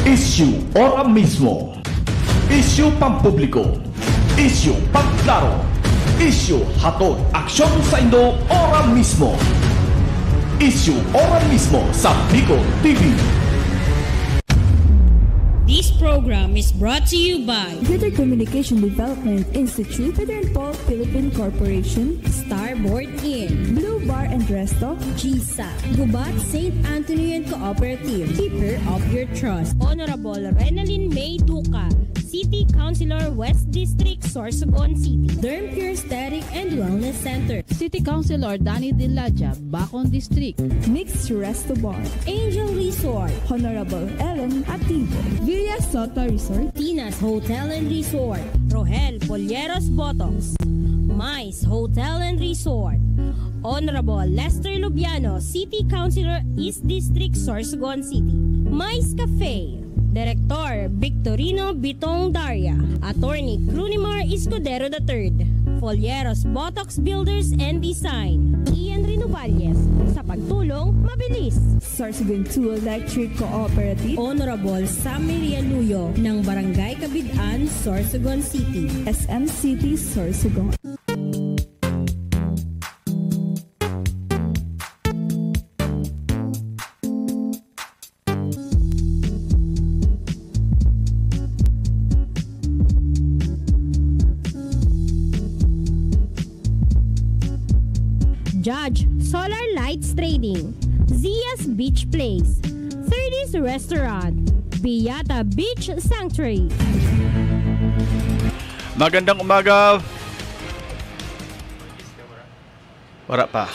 Issue ora mismo. Issue pampubliko. Issue pagklaro. Issue hatod aksyon sa Indo ora mismo. Issue ora mismo sa Bicol TV. This program is brought to you by Greater Communication Development Institute, Southern Pole Philippine Corporation, Starboard Inn, Blue Bar and Resto, GSA, Gubat St. Anthony and Cooperative, Keeper of Your Trust, Honorable Renalyn May Duca, City Councilor, West District, Sorsogon City, Derm Pure Aesthetic and Wellness Center, City Councilor Danny Diladja, Bacon District, Mixed Resto Bar, Angel Resort, Honorable Ellen Ativo, Villa Soto Resort, Tina's Hotel and Resort, Rohel Polleros Botox, Mais Hotel and Resort, Honorable Lester Lubiano, City Councilor, East District, Sorsogon City, Mais Cafe, Director Victorino Bitong Daria, Attorney Crunimar Escudero III, Folleros Botox Builders and Design, Ian Renovalles, sa pagtulong mabilis. Sorsogon 2 Electric Cooperative, Honorable Sammy Rialuyo ng Barangay Kabidaan, Sorsogon City, SM City, Sorsogon. Judge Solar Lights Trading, Zia's Beach Place, 30's Restaurant, Biyata Beach Sanctuary. Magandang umaga. Wala pa.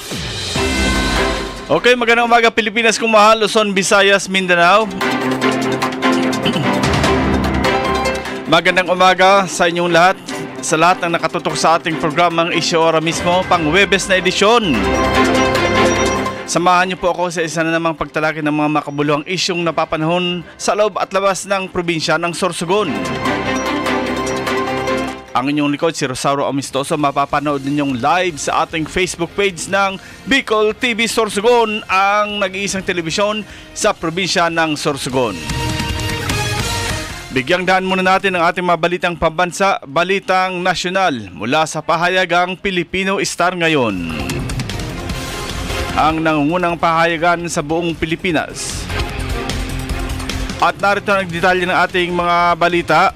Okay, magandang umaga Pilipinas, kung mahal, Luzon, Visayas, Mindanao. Magandang umaga sa inyong lahat, sa lahat ng nakatutok sa ating programang Issue Ora mismo, pang Webes na edisyon. Samahan niyo po ako sa isa na namang pagtalakay ng mga makabuluhang isyong napapanahon sa loob at labas ng probinsya ng Sorsogon. Ang inyong likod, si Rosauro Amistoso, mapapanood ninyong live sa ating Facebook page ng Bicol TV Sorsogon, ang nag-iisang telebisyon sa probinsya ng Sorsogon. Bigyang daan muna natin ang ating mga balitang pambansa, balitang nasyonal mula sa pahayagang Pilipino Star ngayon. Ang nangungunang pahayagan sa buong Pilipinas. At narito ang detalye ng ating mga balita.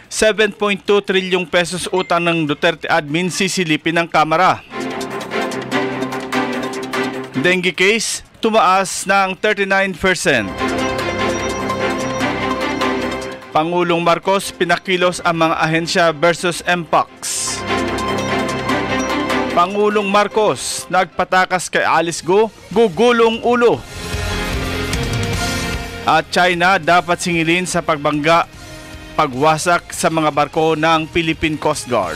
₱7.2 trilyong utang ng Duterte admin sisilipin ng Kamara. Dengue case tumaas ng 39%. Pangulong Marcos pinakilos ang mga ahensya versus Mpox. Pangulong Marcos nagpatakas kay Alice Go, gugulong ulo. At China dapat singilin sa pagbangga, pagwasak sa mga barko ng Philippine Coast Guard.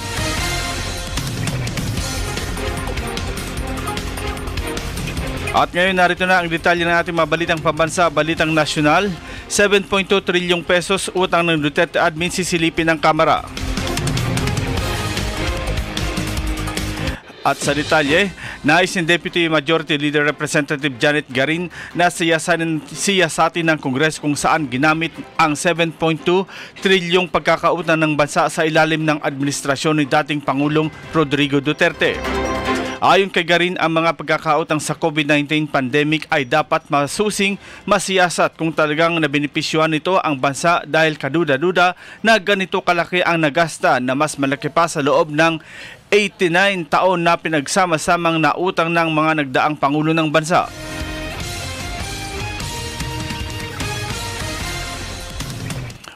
At ngayon narito na ang detalye ng ating mga balitang pambansa, balitang nasyonal. ₱7.2 trilyong utang ng Duterte admin sisilipin ng Kamara. At sa detalye, nais ni Deputy Majority Leader Representative Janet Garin na siyasatin ng Kongreso kung saan ginamit ang ₱7.2 trilyong pagkakautang ng bansa sa ilalim ng administrasyon ni dating Pangulong Rodrigo Duterte. Ayon kay Garin, ang mga pagkakautang sa COVID-19 pandemic ay dapat masiyasat kung talagang nabenepisyuhan nito ang bansa dahil kaduda-duda na ganito kalaki ang nagasta na mas malaki pa sa loob ng 89 taon na pinagsama-samang nautang ng mga nagdaang pangulo ng bansa.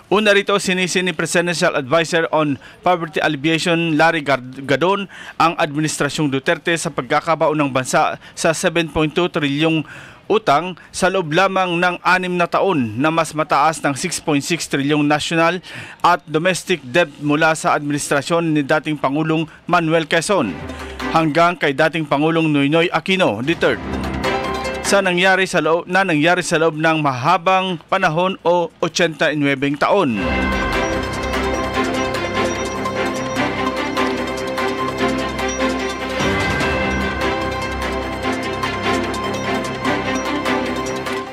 Una rito, sinisi ni Presidential Advisor on Poverty Alleviation Larry Gadon ang Administrasyong Duterte sa pagkakabaon ng bansa sa ₱7.2 trilyong utang sa loob lamang ng 6 na taon na mas mataas ng 6.6 trilyong national at domestic debt mula sa administrasyon ni dating Pangulong Manuel Quezon hanggang kay dating Pangulong Noynoy Aquino III. Nangyari sa loob ng mahabang panahon o 89 taon.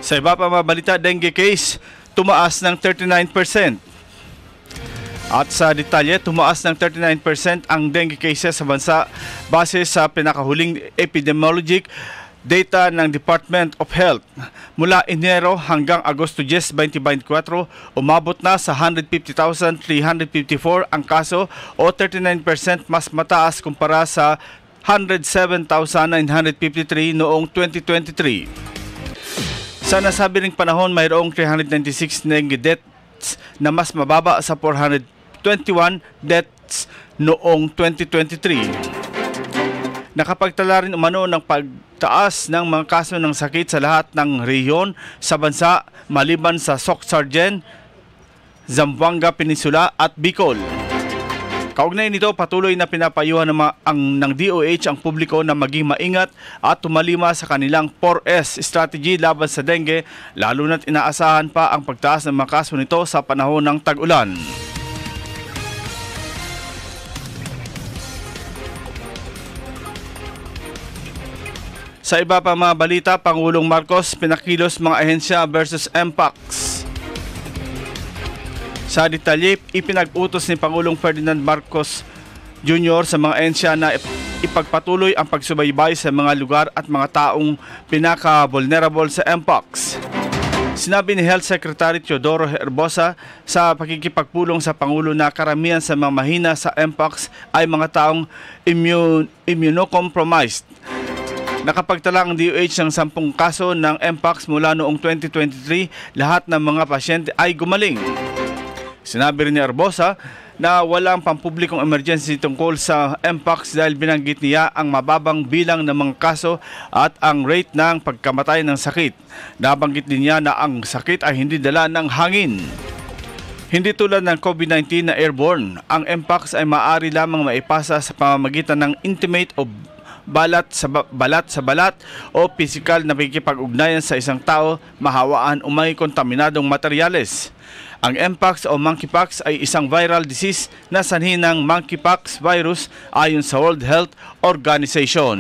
Sa iba pa mga balita, dengue case tumaas ng 39%. At sa detalye, tumaas ng 39% ang dengue cases sa bansa base sa pinakahuling epidemiologic data ng Department of Health. Mula Enero hanggang Agosto 10, 2024, umabot na sa 150,354 ang kaso o 39% mas mataas kumpara sa 107,953 noong 2023. Sa nasabi ring panahon, mayroong 396 dengue deaths na mas mababa sa 421 deaths noong 2023. Nakapagtala rin umano ng pagtaas ng mga kaso ng sakit sa lahat ng rehiyon sa bansa maliban sa Soc-Sargen, Zamboanga Peninsula at Bicol. Kaugnay nito, patuloy na pinapayuhan ng DOH ang publiko na maging maingat at tumalima sa kanilang 4S strategy laban sa dengue, lalo na't inaasahan pa ang pagtaas ng mga kaso nito sa panahon ng tag-ulan. Sa iba pa mga balita, Pangulong Marcos pinakilos mga ahensya versus MPAX. Sa detalye, ipinag-utos ni Pangulong Ferdinand Marcos Jr. sa mga ahensya na ipagpatuloy ang pagsubaybay sa mga lugar at mga taong pinaka-vulnerable sa MPAX. Sinabi ni Health Secretary Teodoro Herbosa sa pakikipagpulong sa Pangulo na karamihan sa mga mahina sa MPAX ay mga taong immunocompromised. Nakapagtala ang DOH ng 10 kaso ng MPAX mula noong 2023, lahat ng mga pasyente ay gumaling. Sinabi rin ni Herbosa na walang pampublikong emergency tungkol sa MPAX dahil binanggit niya ang mababang bilang ng mga kaso at ang rate ng pagkamatay ng sakit. Nabanggit din niya na ang sakit ay hindi dala ng hangin. Hindi tulad ng COVID-19 na airborne, ang MPAX ay maaari lamang maipasa sa pamamagitan ng intimate o balat sa balat o pisikal na pakikipag-ugnayan sa isang tao, mahawaan o may kontaminadong materyales. Ang MPAX o monkeypox ay isang viral disease na sanhi ng monkeypox virus ayon sa World Health Organization.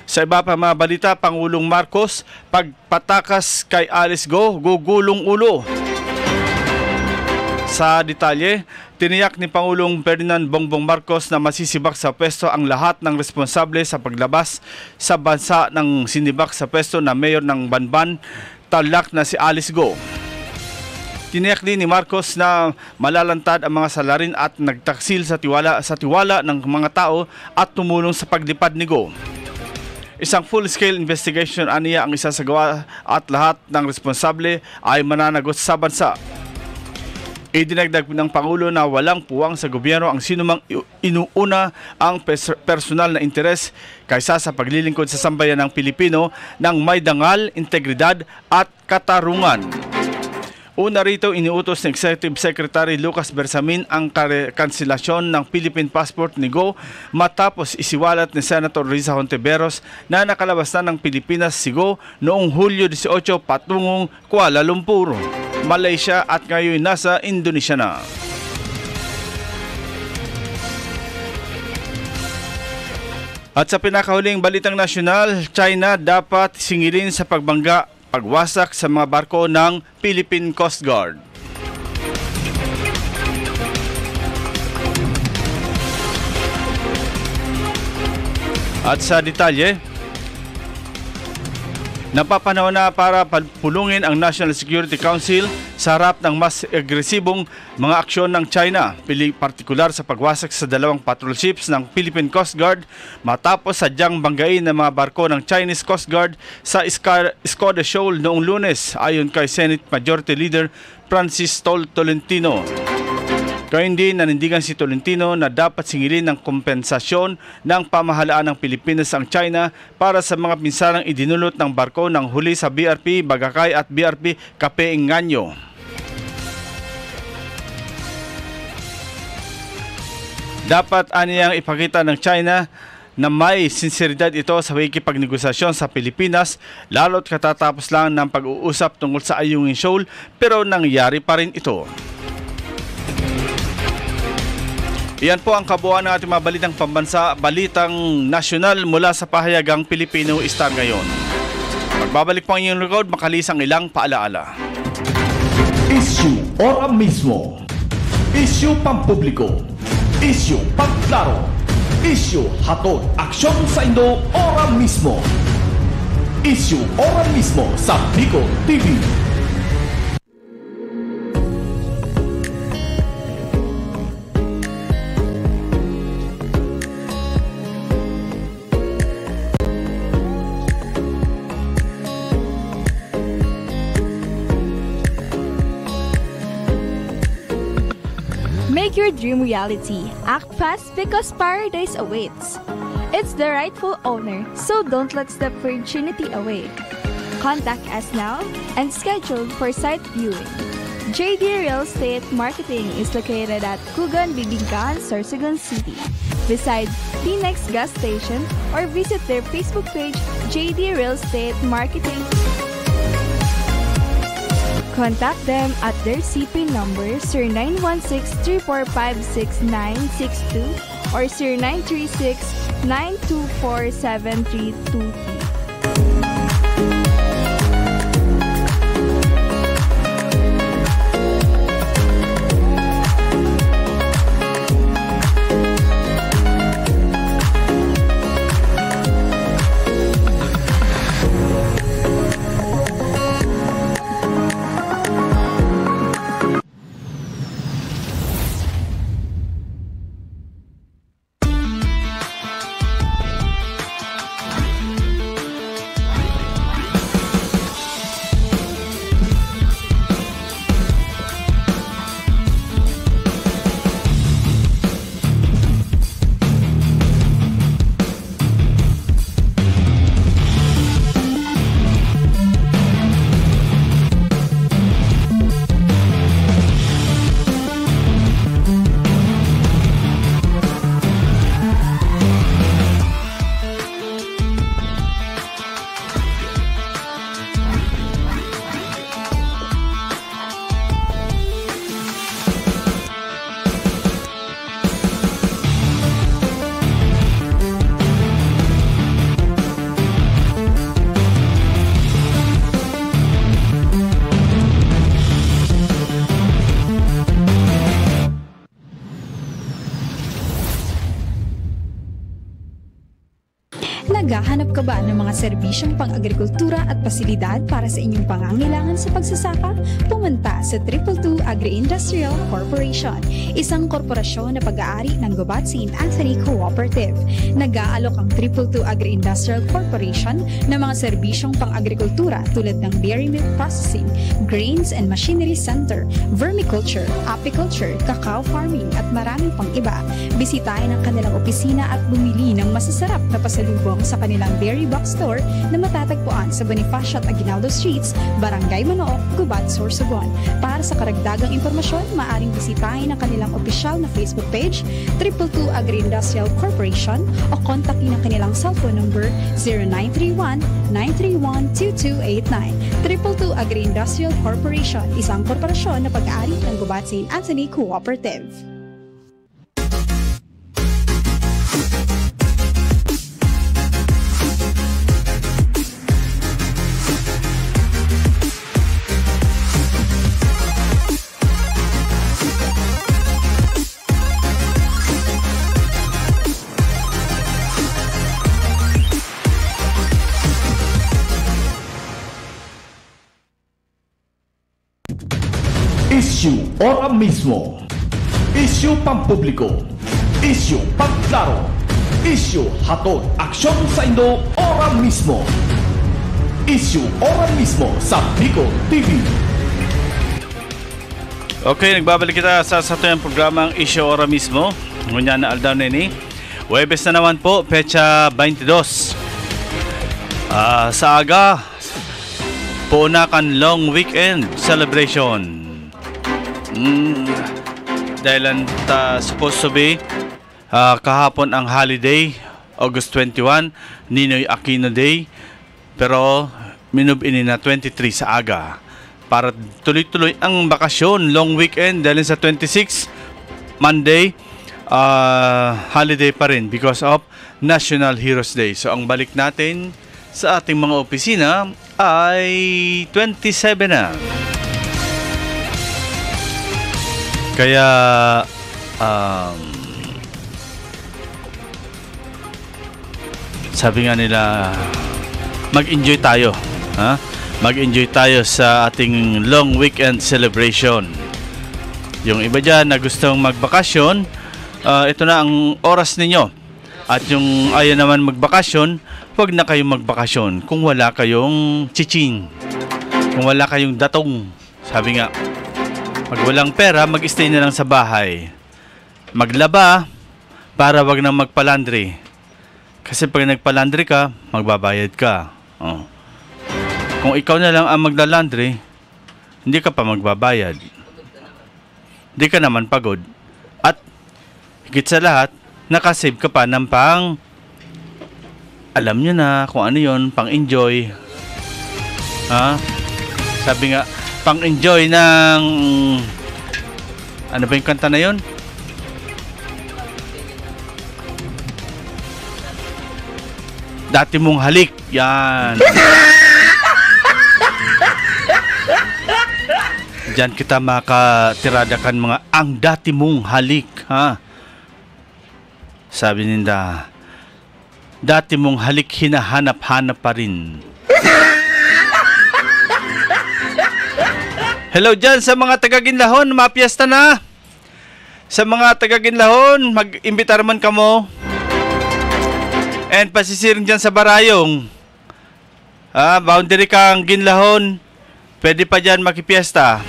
Sa iba pa mga balita, Pangulong Marcos, pagpatakas kay Alice Go, gugulong ulo. Sa detalye, tiniyak ni Pangulong Ferdinand Bongbong Marcos na masisibak sa pwesto ang lahat ng responsable sa paglabas sa bansa ng sinibak sa pwesto na mayor ng Banban, Tarlac na si Alice Go. Tiniyak din ni Marcos na malalantad ang mga salarin at nagtaksil sa tiwala ng mga tao at tumulong sa paglipad ni Go. Isang full-scale investigation aniya ang isasagawa at lahat ng responsable ay mananagot sa bansa. Idinagdag ng Pangulo na walang puwang sa gobyerno ang sinumang inuuna ang personal na interes kaysa sa paglilingkod sa sambayan ng Pilipino ng may dangal, integridad at katarungan. Una rito, iniutos ng Executive Secretary Lucas Bersamin ang kanselasyon ng Philippine Passport ni Go matapos isiwalat ni Senator Risa Hontiveros na nakalabas na ng Pilipinas si Go noong Hulyo 18 patungong Kuala Lumpur, Malaysia at ngayon nasa Indonesia na. At sa pinakahuling balitang nasyonal, China dapat singilin sa pagwasak sa mga barko ng Philippine Coast Guard. At sa detalye, napapanahon na para pulungin ang National Security Council sa harap ng mas agresibong mga aksyon ng China, partikular sa pagwasak sa 2 patrol ships ng Philippine Coast Guard matapos sadyang banggain ng mga barko ng Chinese Coast Guard sa Escoda Shoal noong Lunes, ayon kay Senate Majority Leader Francis Tolentino. Gayun din, nanindigan si Tolentino na dapat singilin ng kompensasyon ng pamahalaan ng Pilipinas ang China para sa mga pinsalang idinulot ng barko ng huli sa BRP Bagakay at BRP Kapeenganyo. Dapat aniyang ipakita ng China na may sinseridad ito sa pakikipagnegosasyon sa Pilipinas, lalo't katatapos lang ng pag-uusap tungkol sa Ayungin Shoal, pero nangyari pa rin ito. Yan po ang kabuuan ng ating mga balitang pambansa, balitang nasyonal mula sa pahayagang Pilipino Star ngayon. Pagbabalik po ang inyong record, makalisang ilang paalaala. Issue ora mismo. Issue pampubliko. Issue pagklaro. Issue hatod aksyon sa Indo ora mismo. Issue ora mismo sa Bicol TV. Make your dream reality. Act fast because paradise awaits. It's the rightful owner, so don't let the opportunity away. Contact us now and schedule for site viewing. JD Real Estate Marketing is located at Kugan, Bibingkaan, Sorsogon City, beside T-Nex gas station, or visit their Facebook page, JD Real Estate Marketing. Contact them at their CP number 0916-345-6962 or 0936-924-7323. Naghahanap ka ba ng mga serbisyong pang-agrikultura at pasilidad para sa inyong pangangailangan sa pagsasaka? Pumunta sa 222 Agri-Industrial Corporation, isang korporasyon na pag-aari ng Gubat St. Anthony Cooperative. Nag-aalok ang 222 Agri-Industrial Corporation ng mga serbisyong pang-agrikultura tulad ng dairy milk processing, grains and machinery center, vermiculture, apiculture, cacao farming at maraming pang iba. Bisitahin ang kanilang opisina at bumili ng masasarap na pasalubong sa kanilang dairy box store na matatagpuan sa Bonifacio at Aguinaldo Streets, Barangay Manook, Gubat, Sorsogon. Para sa karagdagang impormasyon, maaaring bisitahin ang kanilang opisyal na Facebook page, 222 Agri-Industrial Corporation, o kontakin ang kanilang cellphone number 0931-931-2289. 222 Agri-Industrial Corporation, isang korporasyon na pag-aari ng Gubat St. Anthony Cooperative. Issue ora mismo. Issue pampubliko. Issue pagklaro. Issue hatod aksyon sa Indo ora mismo. Issue ora mismo sa Bicol TV. Okay, nagbabalik kita sa satuyang programang Issue ora mismo. Ngunya na Aldaw Nini. Huwebes na naman po, pecha 22. Sa aga, puunakan long weekend celebration. Dahil supposed to be kahapon ang holiday, August 21, Ninoy Aquino Day, pero minubini na 23 sa aga para tuloy-tuloy ang bakasyon, long weekend dahil sa 26 Monday holiday pa rin because of National Heroes Day. So ang balik natin sa ating mga opisina ay 27 na. Kaya sabi nga nila, mag-enjoy tayo, ha? Mag-enjoy tayo sa ating long weekend celebration. Yung iba dyan na gustong magbakasyon, ito na ang oras ninyo. At yung ayaw naman magbakasyon, huwag na kayong magbakasyon kung wala kayong chiching, kung wala kayong datong. Sabi nga, pag walang pera, mag-stay na lang sa bahay. Maglaba para wag na magpalandry. Kasi pag nagpalandry ka, magbabayad ka. Oh. Kung ikaw na lang ang maglalandry, hindi ka pa magbabayad. Hindi ka naman pagod. At higit sa lahat, nakasave ka pa ng pang, alam nyo na kung ano yun, pang enjoy. Ha? Sabi nga, pang enjoy ng, ano ba yung kanta na yun? Dati mong halik. Yan. Diyan kita makatiradakan mga ang dati mong halik, ha? Sabi ninda, dati mong halik hinahanap-hanap pa rin. Hello dyan sa mga taga-Ginlahon, mapiesta na. Sa mga taga-Ginlahon, mag-imbitar man ka mo. And pasisiring dyan sa Barayong, boundary kang Ginlahon, pwede pa dyan makipiesta.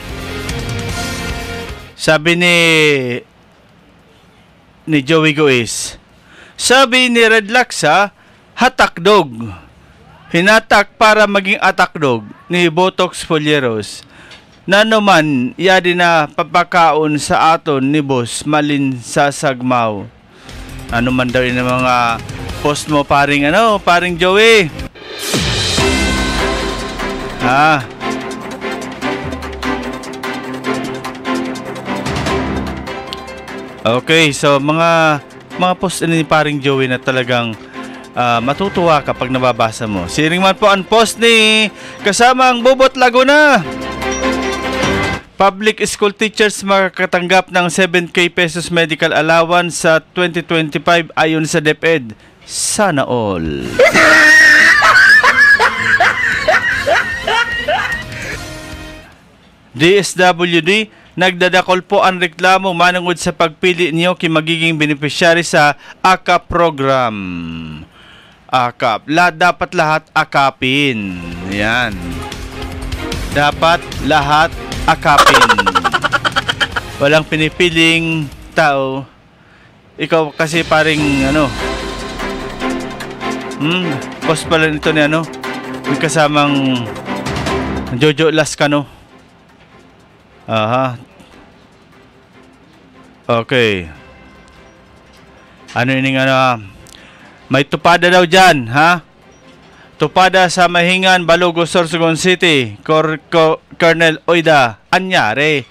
Sabi ni Joey Goes, sabi ni Red Laksa, hatakdog. Hinatak para maging atakdog ni Botox Folleros. Nano man, yadi na papakaon sa aton ni Boss Malin sa Sagmaw. Ano man daw yun ang mga post mo, paring Joey. Okay, so mga post ni paring Joey na talagang matutuwa kapag nababasa mo. Siring man po ang post ni kasamang Bobot Laguna. Public school teachers makakatanggap ng 7K pesos medical allowance sa 2025 ayon sa DepEd. Sana all. DSWD, nagdadakol po ang reklamo manungod sa pagpili niyo kay magiging beneficiary sa AKAP program. AKAP. Dapat lahat akapin. Yan. Dapat lahat akapin. Walang pinipiling tao. Ikaw kasi paring post pala nito ni may kasamang Jojo Lascano. Aha. Okay. Ano yun may tupada daw dyan, ha? Tupada sa Mahingan, Balogo, Sorsogon City, Colonel Oida, anyari.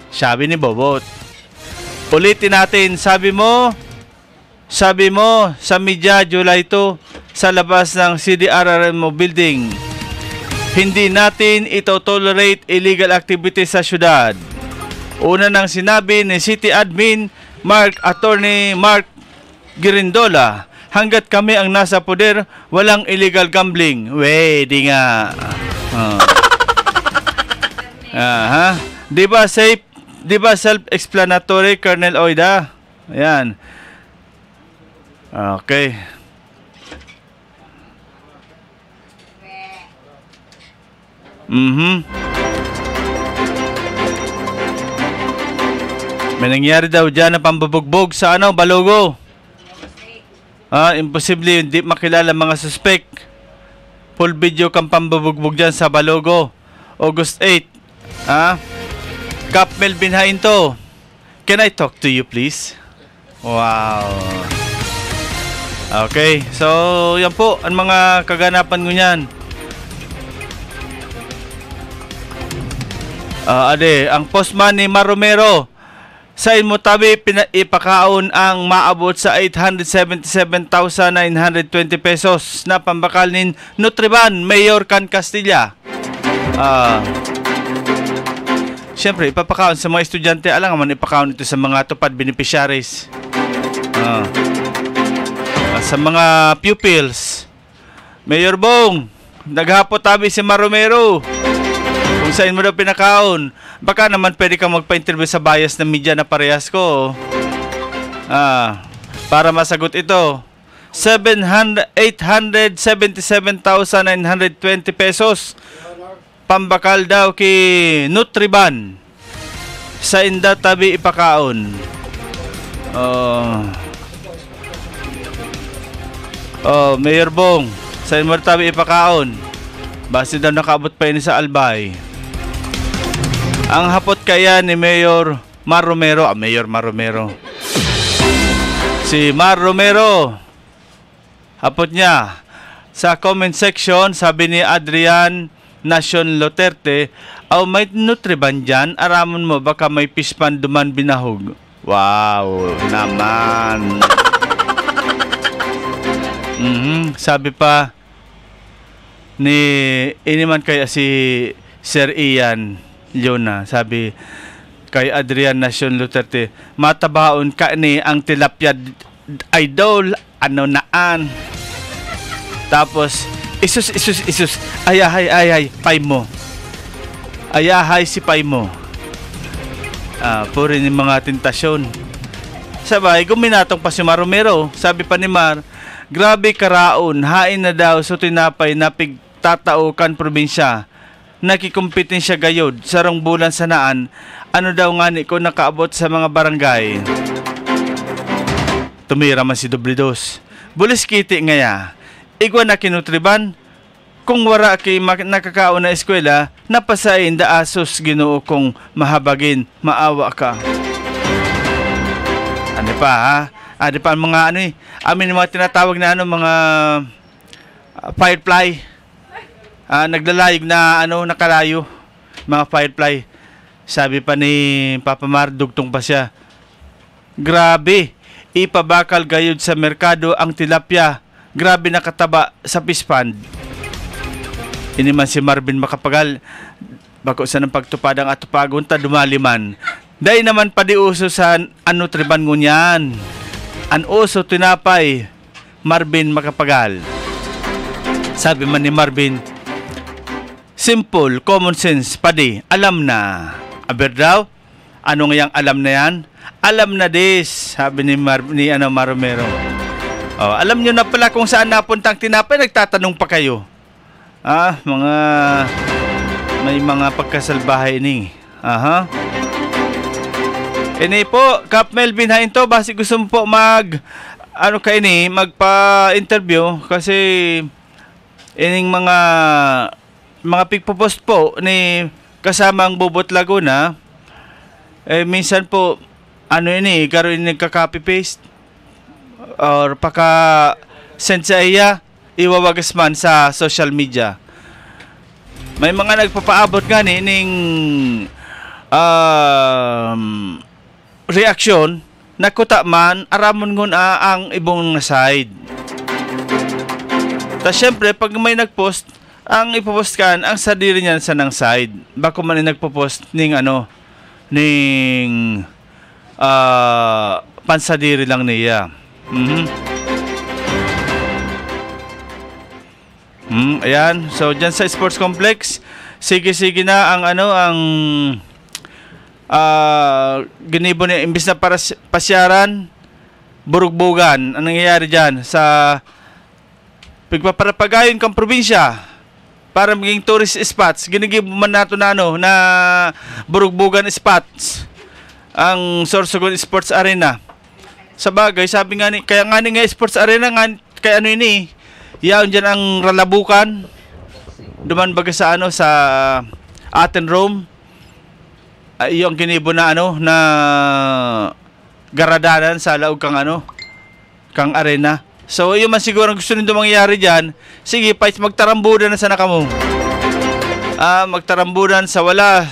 Sabi ni Bobot. Ulitin natin, sabi mo sa media July 2 sa labas ng CDRRMO building, hindi natin ito tolerate illegal activity sa syudad. Una nang sinabi ni City Admin Attorney Mark Girindola, hanggat kami ang nasa poder, walang illegal gambling. Di nga. Di ba self-explanatory, Colonel Oida? Ayan. Okay. May nangyari daw dyan na pambubugbog sa Balogo. Imposible hindi makilala mga suspect. Full video kang pambubugbog dyan sa Balogo. August 8. Cap Melvin Hainto, can I talk to you please? Wow. Okay, so yan po ang mga kaganapan ko niyan. Ang postman ni Maromero, Sa mo tabi ipakaon ang maabot sa 877,920 pesos na pambakal ni Nutriban Mayor Can Castilla. Siyempre, ipapakaon sa mga estudyante. Alam naman, ipakaon ito sa mga tupad beneficiaries. Sa mga pupils. Mayor Bong, naghapot tabi si Maromero. Kung saan mo daw pinakaon. Baka naman pwede kang magpa-interview sa bias ng media na parehas ko. Para masagot ito. 877,920 pesos. Pambakal daw kay Nutriban. Sa inda tabi ipakaon. Mayor Bong, sa inda tabi ipakaon. Base daw nakaabot pa yun sa Albay. Ang hapot kaya ni Mayor Maromero. Mayor Maromero. Si Mar Romero. Hapot niya. Sa comment section, sabi ni Adrian Nacion Loterte, may Nutriban dyan, aramon mo baka may pispan duman binahog. Wow, naman. Sabi pa ni iniman kaya si Sir Ian Leona, sabi kay Adrian Nacion Loterte, matabaon ka ni ang tilapia idol, ano naan. Tapos isus ayahay pay mo, ayahay si pay mo. Puro ni mga tentasyon. Sabay guminatong pa si Mar Romero. Sabi pa ni Mar, grabe karaon, hain na daw so tinapay na pigtatao probinsya. Nakikumpetensya gayod sarong bulan sa naan. Ano daw nga ni ko nakaabot sa mga barangay. Tumira man si Doblidos. Bulis kiti ngaya. Igwa na kinutriban. Kung wara kay nakakaon na eskwela, napasain da asos Ginoo kong mahabagin, maawa ka. Ano pa ha? Ano pa mga ano amin mga tinatawag na mga firefly. Naglalayog na nakalayo. Mga firefly. Sabi pa ni Papa Mar, dugtong pa siya. Grabe, ipabakal gayud sa merkado ang tilapia. Grabe nakataba sa pispan. Iniman si Marvin Makapagal, bako sa ng pagtupad ang atupagon ta dumaliman. Dahil naman padiuso sa Nutriban ngunyan. An uso tinapay, Marvin Makapagal. Sabi man ni Marvin, simple, common sense, padi, alam na. Aber daw, ano ngayang alam na yan? Alam na des, sabi ni Mar Romero. Alam nyo na pala kung saan napuntang tinapay, nagtatanong pa kayo. May mga pagkasalbahay ini. Ini po, Kap Melvin Hainto, basi gusto mo po magpa-interview kasi ining mga pigpopost po ni kasamang Bobot Laguna, minsan po karon nagka-copy paste or send sa iya, iwawagas man sa social media. May mga nagpapaabot nga ning reaksyon nakuta man aramon ngun ang ibong side. Ta syempre pag may nagpost, ang ipopost kan ang sadiri niyan sa nang side. Bako man nagpo-post ning pansadiri lang niya. Ayan. So diyan sa sports complex, sige na ang ginibo niya imbis na para pasyaran, burugbugan. Ang nangyayari diyan sa pagpaparapagayon kang probinsya para maging tourist spots, ginigibo man nato na burugbugan spots ang Sorsogon Sports Arena. Sa bagay, sabi nga kaya nga sports arena nga kaya yaon dyan ang ralabukan duman baga sa sa Aten Rome. Yung ginibo na na garadanan sa laog kang arena. So yun man siguro gusto nindo mangyayari dyan. Sige, magtarambudan na sana kamo. Magtarambudan sa wala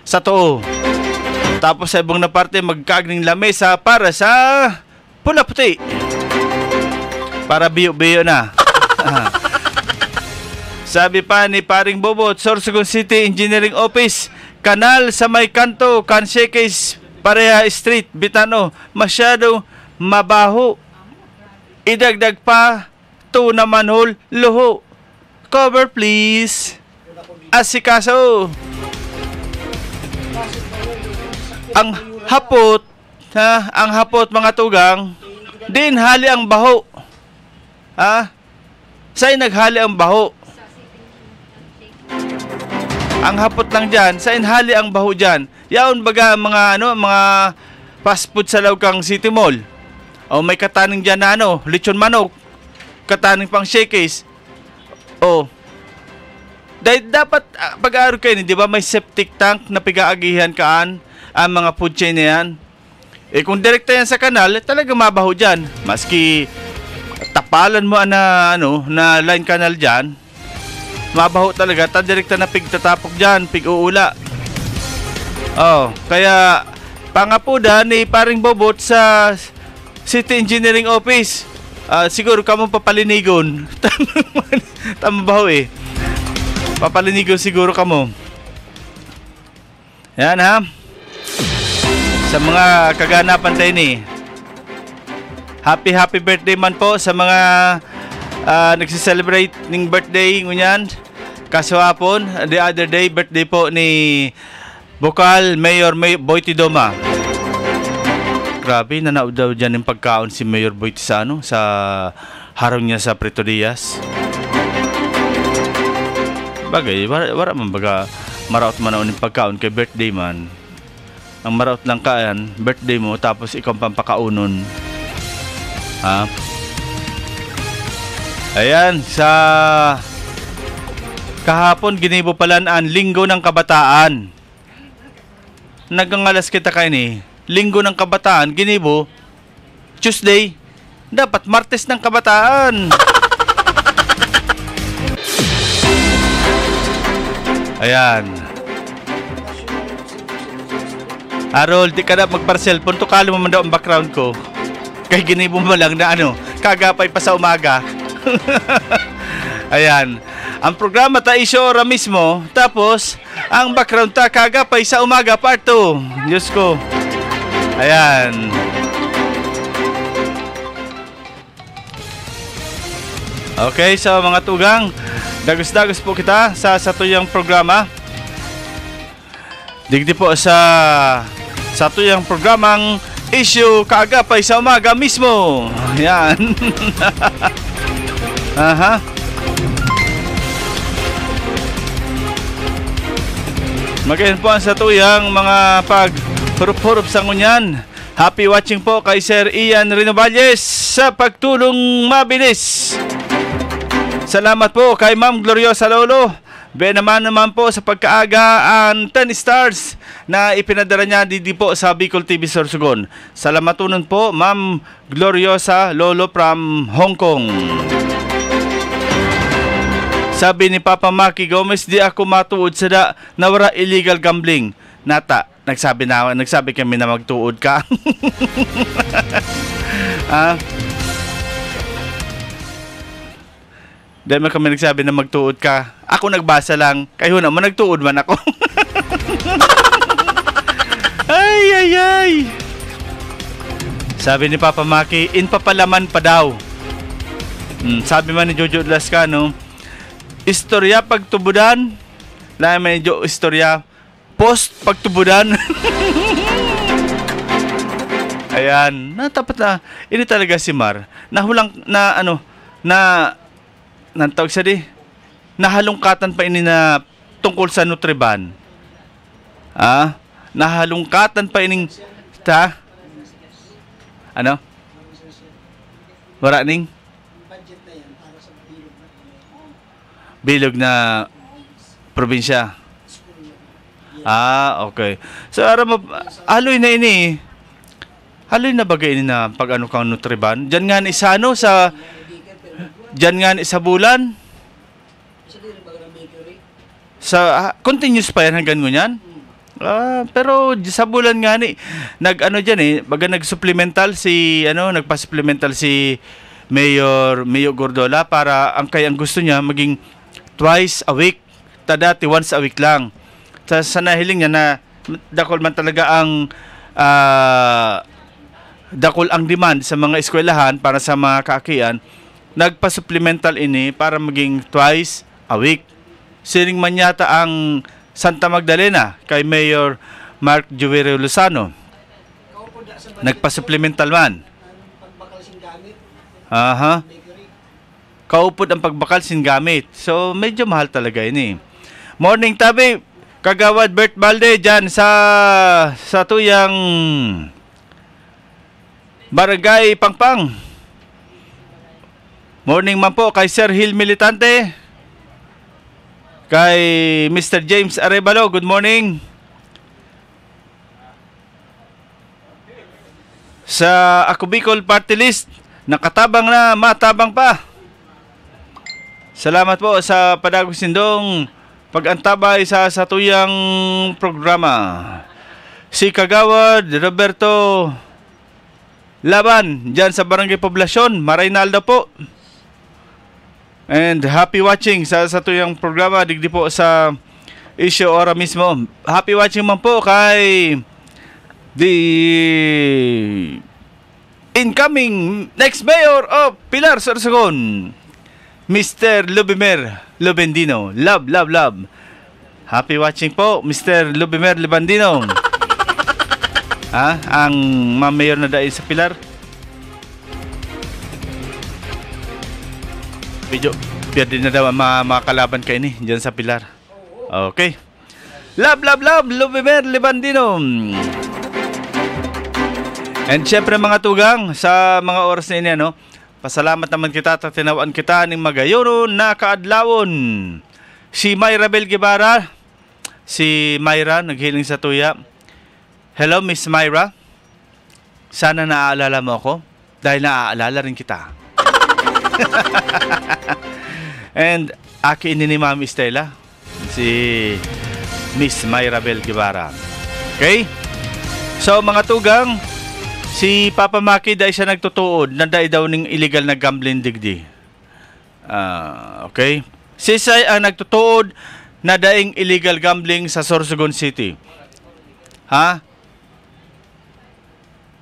sa too. Tapos sa ibang na parte, magkagning lamesa para sa pula puti. Para biyo-biyo na. Sabi pa ni Paring Bobot, Sorsogon City Engineering Office, kanal sa may kanto, Kansekes, Pareha Street, Bitano, masyado mabaho. Idagdag pa, tuna manhole, luho. Cover please. Asikaso. Ang hapot, ang hapot mga tugang, din hali ang baho. Sa'y naghali ang baho. Ang hapot lang dyan, sa'y hali ang baho dyan. Yaon baga mga mga fast food sa Laukang City Mall. O may kataning dyan na lechon manok, kataning pang shakes. O dahil dapat pag-aaral kayo, di ba may septic tank na pigaagihan kaan ang mga food chain na yan. Kung direkta yan sa kanal, talaga mabaho dyan. Maski tapalan mo na line canal dyan, mabaho talaga. Direkta na pigtatapok dyan, pig-uula. Kaya pangapuda ni Paring Bobot sa City Engineering Office. Siguro ka mo papalinigon. Tama baho papalinigon siguro ka mo. Yan ha. Sa mga kaganapan tayo ni. Happy birthday man po sa mga nagsiselebrate ng birthday ngunyan. Kaso hapon, the other day, birthday po ni Bukal Mayor Boyty Doma. Grabe, nanaod daw dyan yung pagkaon si Mayor Boyty sa sa harong niya sa Preto Diaz. Bagay, wala man baga maraot man yung pagkaon kay birthday man. Ang maraot lang kaan, birthday mo, tapos ikaw pampakaunon. Ayan, sa kahapon, ginibo pala ang Linggo ng Kabataan. Nagangalas kita kayo Linggo ng Kabataan, ginibo, Tuesday, dapat Martes ng Kabataan. Ayan. Harold, di ka na magparcellphone. Tukalo mo man daw ang background ko. Kaya ginibo mo lang na kagapay pa sa umaga. Ayan. Ang programa ta isyo ora mismo. Tapos, ang background ta kagapay sa umaga part 2. Diyos ko. Ayan. Okay, so mga tugang, dagos-dagos po kita sa satuyang programa. Digdi po sa satuyang programang Issue Kaagapay sa umaga mismo. Yan. Aha. Magayon po ang satuyang mga pag-hurup-hurup sa ngunyan. Happy watching po kay Sir Ian Rinovalles sa pagtulong mabilis. Salamat po kay Ma'am Gloriosa Lolo. Naman po sa pagkaaga ang 10 stars na ipinadala niya dito po sa Bicol TV Sorsogon. Salamat po Ma'am Gloriosa Lolo from Hong Kong. Sabi ni Papa Maki Gomez, di ako matuod sa nawara illegal gambling. Nata, nagsabi kami na magtuod ka. Dahil man kami nagsabi na magtuod ka. Ako nagbasa lang. Kayo naman nagtuod man ako. Ay. Sabi ni Papa Maki, papalaman pa daw. Sabi man ni Jojo Lascano, istorya pagtubudan. May medyo istorya post pagtubudan. Ayan. Tapat na. Ini talaga si Mar. Nahulang nantawag siya nahalungkatan pa ini na tungkol sa Nutriban. Nahalungkatan pa ining wala ning bilog na probinsya. Okay. So haloy na ini. Haloy na bagay ini na pag kang Nutriban. Diyan nga ni Diyan nga sa bulan. Sa continuous pa yan hanggang ngunyan. Pero sa bulan nga ni nag-supplemental si nagpa-supplemental si Mayor Gordola para ang gusto niya maging twice a week. Dati once a week lang. Sa nahiling niya na dakol man talaga ang dakol ang demand sa mga eskwelahan para sa mga kaakian, nagpa-supplemental ini para maging twice a week. Siring man yata ang Santa Magdalena kay Mayor Mark Joverio Lozano. Nagpa-supplemental man. Kaupod ang pagbakal sin gamit. So medyo mahal talaga ini. Morning tabi, Kagawad Bert Balde dyan sa tuyang Barangay Pangpang. Morning man po kay Sir Hill Militante. Kay Mr. James Arevalo, good morning. Sa Ako Bicol Party List, nakatabang na, matabang pa. Salamat po sa Padagos Sindong pag-antabay sa tuyang programa. Si Kagawad Roberto Laban, dyan sa Barangay Poblasyon, Maraynaldo po. And happy watching sa tuyang programa, digdi po sa issue ora mismo. Happy watching man po kay the incoming next mayor of Pilar, Sorsogon, Mr. Lubimer Lubendino. Love. Happy watching po, Mr. Lubimer Lubendino. Ang mayor na dahil sa Pilar. Video, pwede na daw makalaban kayo ni dyan sa Pilar. Okay. Love, Lubimer Lubendino. And syempre mga tugang, sa mga oras na ini, pasalamat naman kita at tinawaan kita ng magayon na kaadlawon. Si Myra Bel Guevara, si Myra, naghiling sa tuya. Hello, Miss Myra. Sana naaalala mo ako dahil naaalala rin kita. And aki ini ni Ma'am Estela, si Miss Myra Bel Guevara. Okay? So mga tugang, si Papa Maki dahil siya nagtutuod na dahil daw ng illegal na gambling digdi. Okay? Si Sai ang nagtutuod na daing illegal gambling sa Sorsogon City.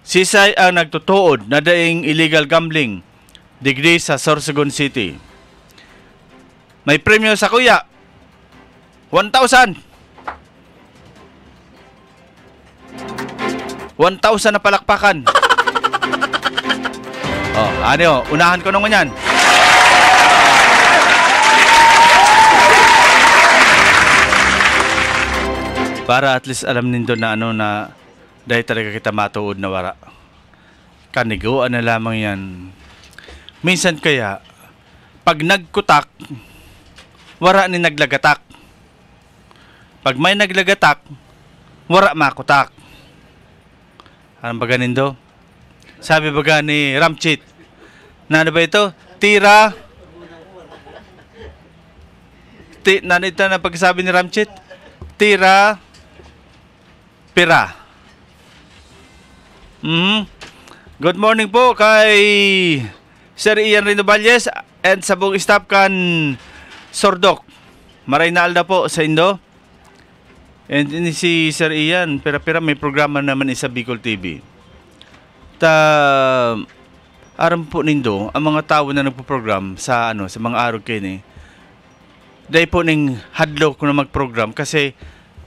Si Sai ang nagtutuod na daing illegal gambling digdi sa Sorsogon City. May premyo sa kuya. 1,000. 1,000 na palakpakan. Unahan ko naman yan. Para at least alam nindo na na dahil talaga kita matuod na wara. Kaniguan na lamang yan. Minsan kaya, pag nagkutak, wara ni naglagatak. Pag may naglagatak, wara makutak. Ano ba ganin do? Sabi ba ni Ramchit? Na ano ba ito? Tira. Nanito na pagsabi ni Ramchit? Tira. Pira. Good morning po kay Sir Ian Rinovalles and sa buong staff kan Sordok. Maraynalda po sa Indo. And ini si Sir Ian, pera-pera may programa naman sa Bicol TV. Aram po nindo ang mga tao na nagpo-program sa sa mga araw kayo ni. Dahil po ning hadlo ko na mag-program kasi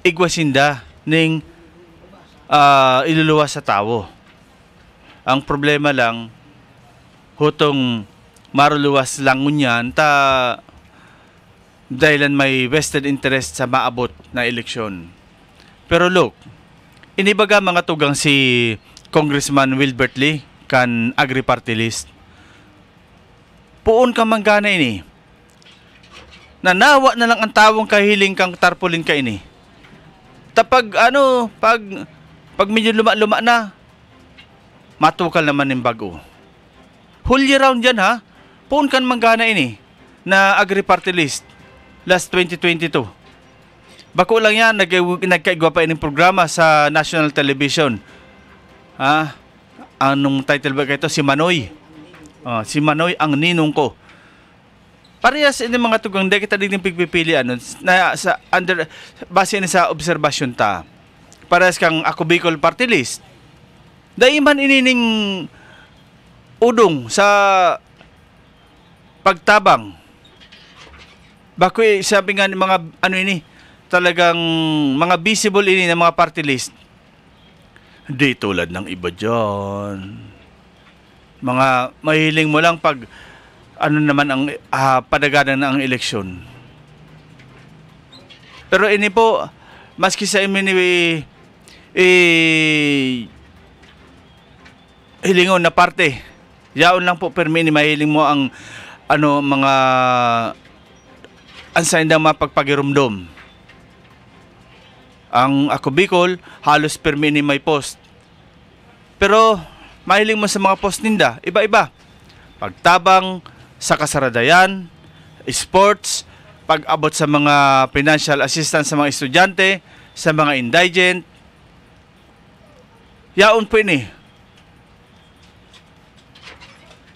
igwasinda ning iluluwas sa tao. Ang problema lang hutong maruluwas lang ngunyan dahilan may vested interest sa maabot na eleksyon. Pero look, inibaga mga tugang si Congressman Wilbert Lee kan Agri-Party List. Puon ka manggana ini. Nanawa na lang ang tawong kahiling kang tarpulin ka ini. Tapag pag medyo luma na, matukal naman ng bago. Hulye round yan ha. Puon kan manggana ini na Agri-Party List. Last 2022. Bako lang yan, nagkaigwa pa ining programa sa national television. Anong title ba ito? Si Manoy. Si Manoy ang ninong ko. Parehas ini mga tugang di kita din pigpipili na sa base ni sa obserbasyon ta. Parehas kang Ako Bicol Party List. Daiman inining udong sa pagtabang. Bako sabi nga ni mga talagang mga visible ini ng mga party list. Di tulad ng iba dyan. Mga mahiling mo lang pag naman ang padaganan na ang eleksyon. Pero ini po, maski sa imin hilingon na parte, yaon lang po permini mahiling mo ang mga ansayin na mapagpagirumdom. Ang Ako Bicol, halos permini may post. Pero, mahiling mo sa mga post ninda, iba-iba. Pagtabang sa kasaradayan, sports, pag-abot sa mga financial assistance sa mga estudyante, sa mga indigent. Yaon po ini.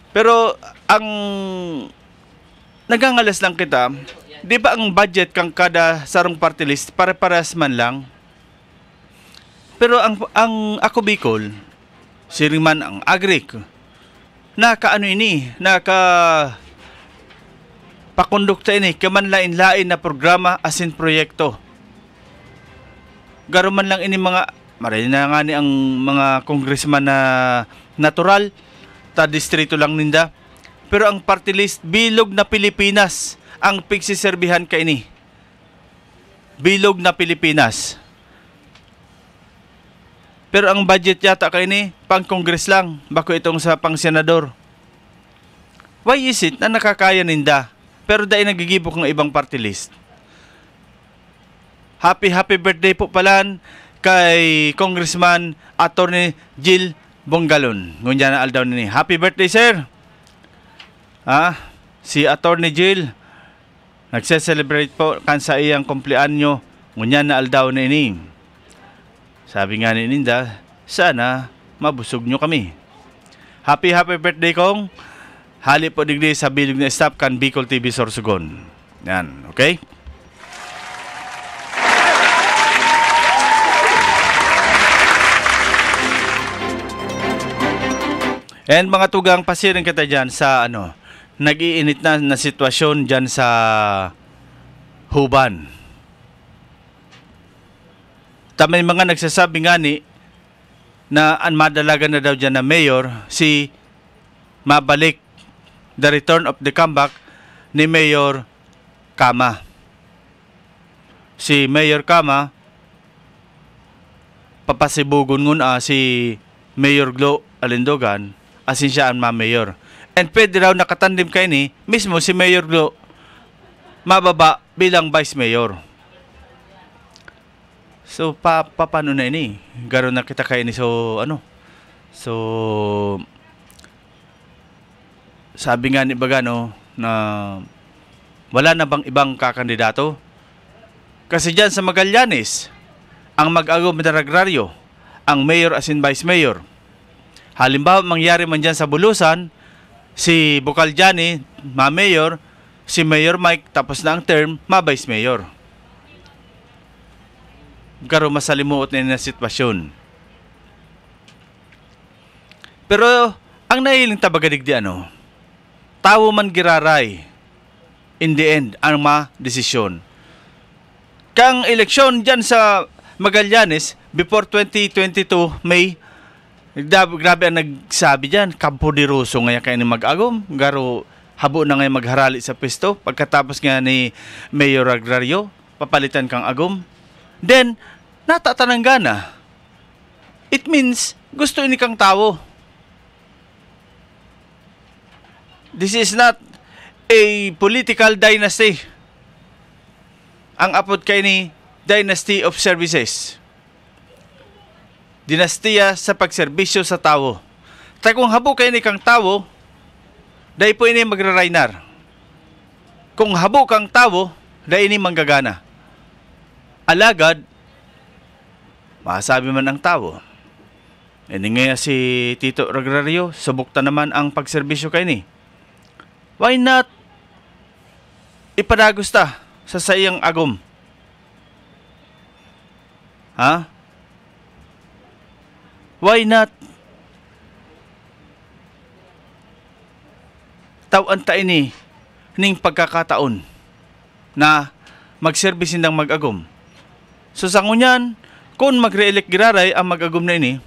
Pero, ang nagangalas lang kita, di ba ang budget kang kada sarong party list pare-pares man lang? Pero ang Ako Bicol, siring man ang Agric, pakondukta ini, kaman lain-lain na programa asin proyekto. Garo man lang ini mga, maray na nga ni ang mga congressman na natural, ta distrito lang ninda. Pero ang party list, Bilog na Pilipinas, ang pigsiserbihan ka ini. Bilog na Pilipinas. Pero ang budget yata ka ini, pang Congress lang, bako itong sa pang senador. Why is it na nakakaya ninda, pero dahil nagigibok ng ibang party list? Happy birthday po palan kay Congressman Attorney Jill Bongalon. Ngunya na aldaw nini. Happy birthday, sir! Si Attorney Jill, nagse-celebrate po kansa iyang kumpleanyo. Ngunya na aldaw nini. Sabi nga ni Ninda, sana mabusog nyo kami. Happy birthday kong. Hali po digdi sa bilog na staff kan Bicol TV Sorsogon. Yan, okay? And mga tugang, pasirin kita dyan sa nag-iinit na sitwasyon dyan sa Huban. Tamay mga nagsasabi nga ni na ang madalaga na daw dyan na mayor, si mabalik the return of the comeback ni Mayor Kama. Si Mayor Kama, papasibugon ngun si Mayor Glo Alindogan, asin siya ang ma-mayor. And pwede raw nakatandim kayo ni, mismo si Mayor Glo, mababa bilang Vice Mayor. So, paano na ini? Garo na kita kayo ni, So, sabi nga ni Bagano, na wala na bang ibang kakandidato? Kasi dyan sa Magallanes, ang mag-agom na agraryo, ang mayor asin vice mayor. Halimbawa, mangyari man dyan sa Bulusan, si Bukaljani, ma-mayor, si Mayor Mike, tapos na ang term, ma-vice mayor. Garo masalimuot na sitwasyon. Pero, ang nailing tabagadig di tao man giraray, in the end, ang ma-desisyon. Kang eleksyon dyan sa Magallanes, before 2022 May, grabe ang nagsabi dyan, kampo di Ruso ngayon kayo ni mag-agom, garo habo na ngayon magharali sa pwesto, pagkatapos nga ni Mayor Agrario, papalitan kang agom. Then, natatananggana. It means, gusto ini kang tao. This is not a political dynasty. Ang apod kay ni Dynasty of Services. Dinastiya sa pagserbisyo sa tao. Tay kung habo kay ni kang tao, dahil po ini magra-rainar. Kung habo kang tao, dahil ini manggagana. alagad, masabi man ang tao. Hindi nga si Tito Ragrario, subukta naman ang pagserbisyo kay ni. Why not ipadagos ta sa sayang agom? Ha? Why not tawan ta ini ning pagkakataon na magserbisin ng mag-agom? So sa ngunyan, kung magre-elect giraray ang mag-agom na ini,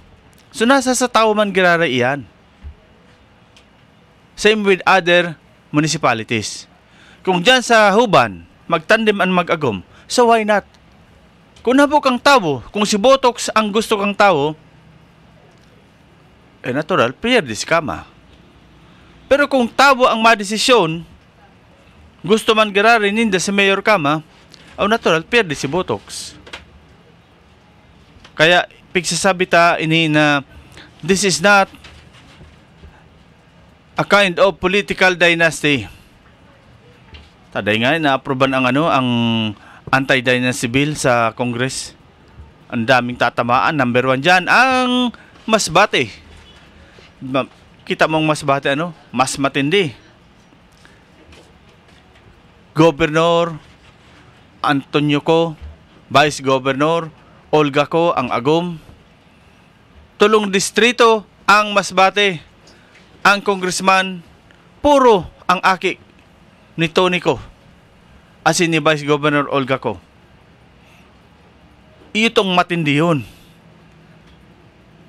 so nasa sa tao man giraray iyan. Same with other municipalities. Kung dyan sa Huban, magtandem ang mag-agom, so why not? Kung nabok ang tao, kung si Botox ang gusto kang tao, natural, pierdis kama. Pero kung tao ang madesisyon, gusto man giraray ninda si Mayor kama, natural, pierdis si Botox. Kaya, pigsasabi ta ini na this is not a kind of political dynasty. Taday nga, na-aproban ang ang anti-dynasty bill sa Congress. Ang daming tatamaan. Number 1 dyan, ang Masbate. Kita mong Masbate, mas matindi. Governor Antonio Ko, Vice Governor Olga Ko, ang agom. Tulong distrito ang Masbate. Ang congressman, puro ang aki ni Tony Ko, asin ni Vice Governor Olga Ko. Itong matindi yun.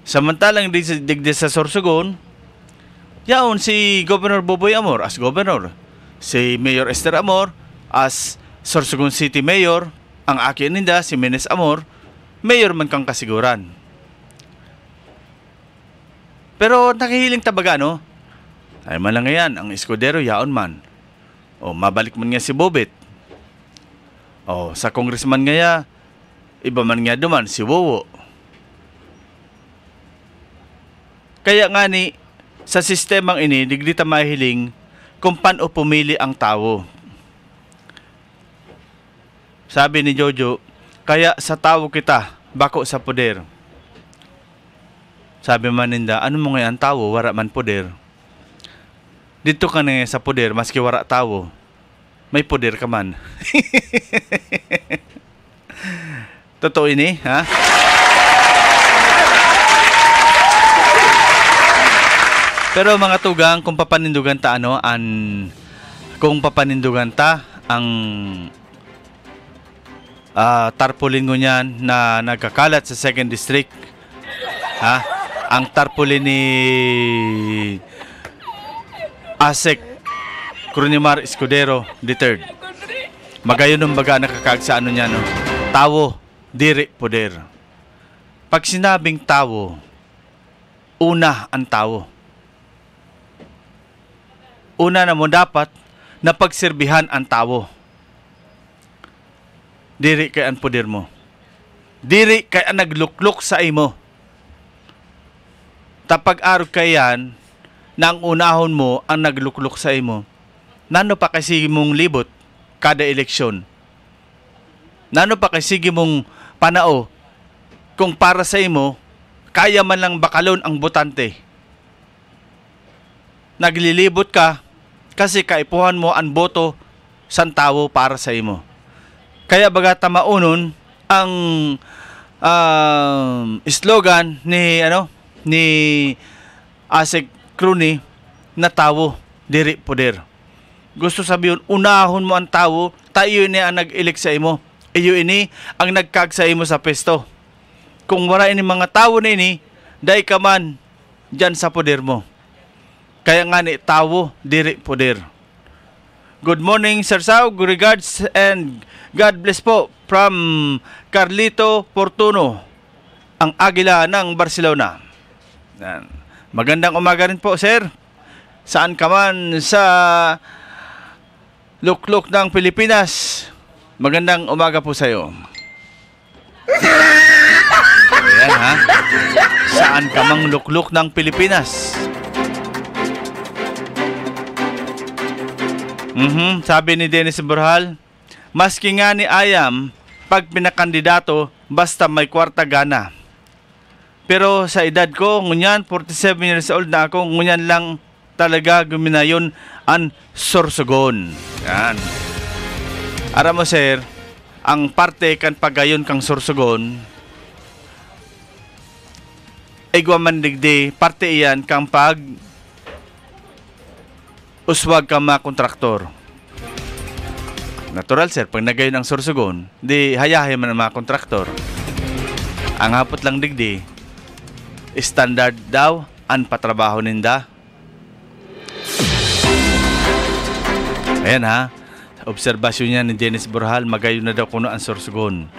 Samantalang digdi sa Sorsogon, yaon si Governor Boboy Amor as governor, si Mayor Esther Amor as Sorsogon City Mayor, ang aki ninda si Menes Amor, mayor man kang kasiguran. Pero nakihiling tabaga, ay man lang yan, ang Escudero yaon man. O mabalik man nga si Bobet. O sa congressman nga iba man nga duman si Wowo. Kaya nga ni, sa sistemang ini, digdi ta mahiling kung paano pumili ang tao. Sabi ni Jojo, kaya sa tao kita, bako sa poder. Sabi man ninda, ano mo nga ang tao, wara man poder. Dito ka na sa poder, maski wara tao, may poder ka man. Totoo ini, ha? Pero mga tugang, kung papanindugan ta kung papanindugan ta ang tarpaulin ko niyan na nagkakalat sa 2nd District, ha? Ang tarpaulin ni Asek Crunimar Escudero III. Magayon ng baga nakakag sa niya, Tawo, diri poder. Pag sinabing tawo, una ang tawo. Una na mo dapat na pagserbihan ang tawo. Diri kay ang poder mo. Diri kay ang nagluklok sa imo. Tapag araw kayan, na ang unahon mo ang nagluklok sa imo. Nano pa kasi mong libot kada eleksyon? Nano pa kasi mong panao kung para sa imo, kaya man lang bakalon ang botante? Naglilibot ka kasi kaipuhan mo ang boto sa tao para sa imo. Kaya baga tamaunon ang slogan ni Asek Cruni na tawo diri poder. Gusto sabihin, unahon mo ang tawo, tayo ini ang nag-elect sa imo. Iyo ini ang nagkag sa imo sa pesto. Kung wala ini mga tawo na ini, dahil ka man dyan sa poder mo. Kaya nga ni tawo diri poder. Good morning, Sir Sao. Good regards and God bless po from Carlito Portuno, ang Agila ng Barcelona. Yan. Magandang umaga rin po, sir. Saan ka man sa luklok ng Pilipinas, magandang umaga po sa iyo. Ayan, ha? Saan ka mang luklok ng Pilipinas? Sabi ni Dennis Burhal, maski nga ni Ayam, pag pinakandidato basta may kwarta gana. Pero sa edad ko, ngunyan 47 years old na ako, ngunyan lang talaga guminayon ang sorsogon. Yan. Aram mo sir, ang parte kan pagayon kang sorsogon, igwa man digdi, parte iyan kang pag uswag ka mga kontraktor. Natural sir, pag nagayon ang sorsogon, di hayahay man ang mga kontraktor. Ang hapot lang digdi, standard daw ang patrabaho ninda. Ayan ha, obserbasyon niya ni Dennis Borjal, magayon na daw kuno ang sorsogon.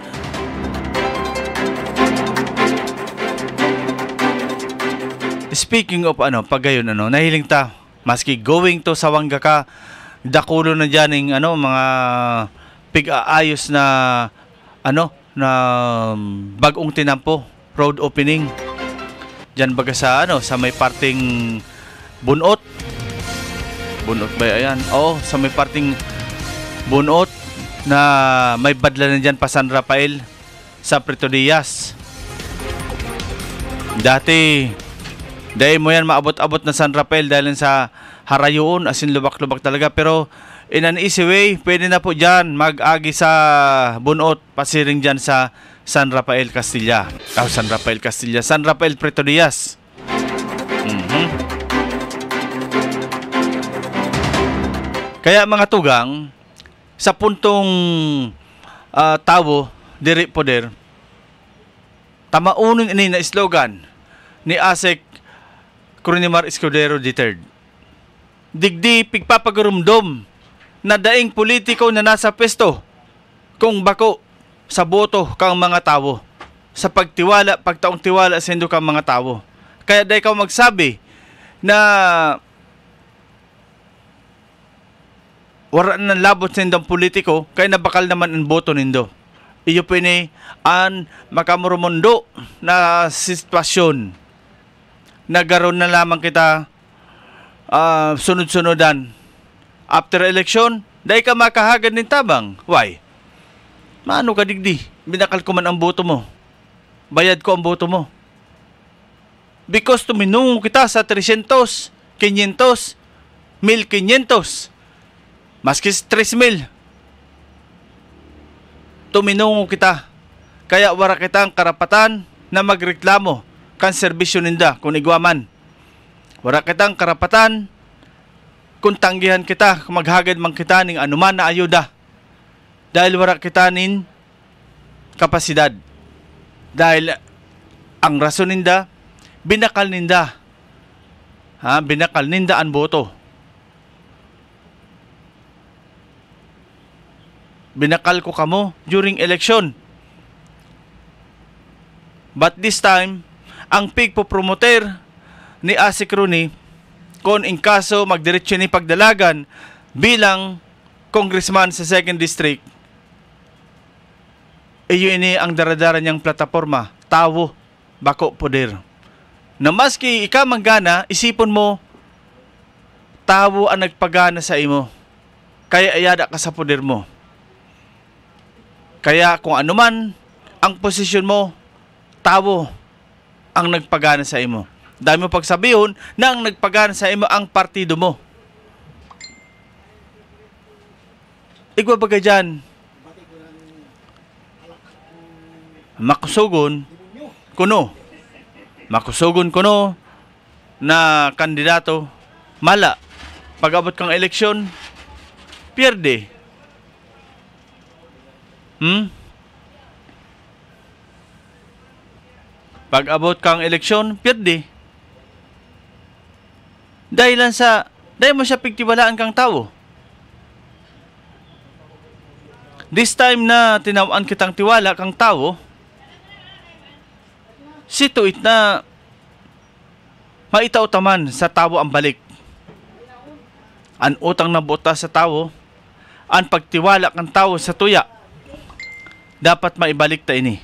Speaking of pagayon nahiling ta, maski going to Sawanga ka, dakulo na dyan ng mga pig-aayos na na bagong tinampo, road opening. Diyan baga sa sa may parting Bunot. Bunot ba ayan? Oo, sa may parting Bunot na may badla na dyan pa San Rafael sa Prito Diaz. Dahil mo yan maabot-abot na San Rafael dahil sa harayoon, as in lubak-lubak talaga. Pero in an easy way, pwede na po dyan mag-agi sa Bunot, pasiring dyan sa San Rafael Castilla. San Rafael Castilla, San Rafael Prito Diaz. Kaya mga tugang, sa puntong tawo, diri poder, tamaunin ini na slogan ni Asek Coronimar Escudero III. Digdi pigpapagarumdom na daing politiko na nasa pwesto kung bako sa boto kang mga tao, sa pagtiwala, pagtaong tiwala sa indo kang mga tao. Kaya dahil ikaw magsabi na wala nang labot sa indong politiko, kaya nabakal naman ang boto nindo. Iyo pwede ang makamurumondo na sitwasyon. Nagaroon na lamang kita sunod-sunodan. After election, dahil ka makahagad ng tabang. Why? Maano ka digdi? Binakal ko man ang boto mo. Bayad ko ang boto mo. Because tuminungo kita sa 300, 500, 1,500. Maski 3,000. Tuminungo kita. Kaya wala kita ang karapatan na magreklamo kan serbisyo ninda kung igwaman. Wala kita ang karapatan kung tanggihan kita, kung maghagad man kita ng anuman na ayuda. Dahil wala kita nin kapasidad. Dahil ang rason ninda, binakal ninda. Binakal ninda ang boto. Binakal ko kamo during election. But this time, ang pigpopromoter ni Asik Rooney, kung in kaso magdiretso ni pagdalagan bilang congressman sa 2nd District, iyo ini ang daradara niyang plataforma, tawo, bako, poder. Na maski ika manggana, isipon mo, tawo ang nagpagana sa imo. Kaya ayada ka sa poder mo. Kaya kung anuman ang posisyon mo, tawo ang nagpagana sa imo. Dahil mo pagsabihon na ang nagpagana sa imo ang partido mo. Igwa baga dyan, makusugon kuno na kandidato, mala, pag-abot kang eleksyon, pierde. Pag-abot kang eleksyon, pierde. Dahil mo siya pigtiwalaan kang tao. This time na tinawaan kitang tiwala kang tao, situit na maitaw-taman sa tao ang balik. Ang utang na buta sa tao, ang pagtiwala kang tao sa tuya, dapat maibalik ta ini.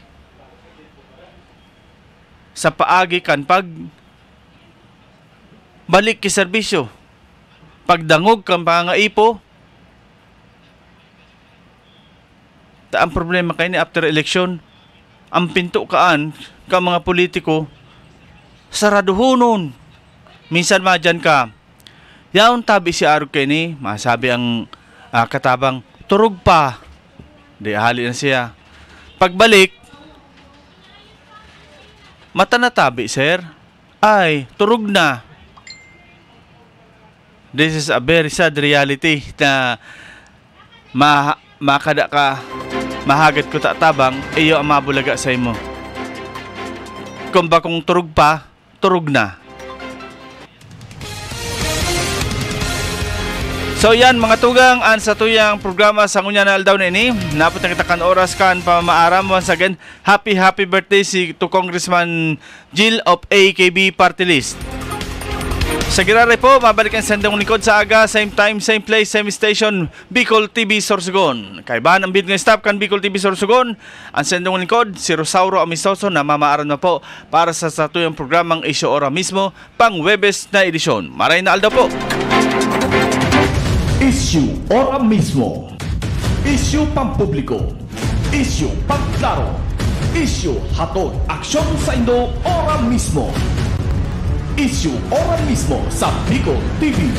Sa paagi kan pag balik ki serbisyo, pagdangog kang pangaipo, Ang problema kayo ni after election, ang pinto kaan ka mga politiko, saraduhonon. Minsan madyan ka, yaon tabi si Arog kayo ni, masabi ang katabang, turog pa. Di hali na siya. Pagbalik, mata na tabi, sir. Ay, turog na. This is a very sad reality na makada ka, mahagad ko tatabang, iyo ang mabulaga sa imo. Kung ba kung turog pa, turog na. So yan mga tugang, an sa tuyang programa sa ngunya na aldaw na ini. Napot na kita kan oras kan pamaaram. Once again, happy birthday to Congressman Jill of AKB Party List. Sa girare po, mabalik ang sendong lingkod sa aga, same time, same place, same station, Bicol TV Sorsogon. Kaibahan ang bid ng staff kan Bicol TV Sorsogon. Ang sendong lingkod, si Rosauro Amistoso na mamaaram na po para sa tuyang programang Isyo Ora mismo, pang Webes na edisyon. Maray na aldaw po. Isyu ora mismo. Isyu pampubliko. Isyu pagklaro. Isyu hatod aksyon sa Indo ora mismo. Isyu ora mismo sa Bicol TV.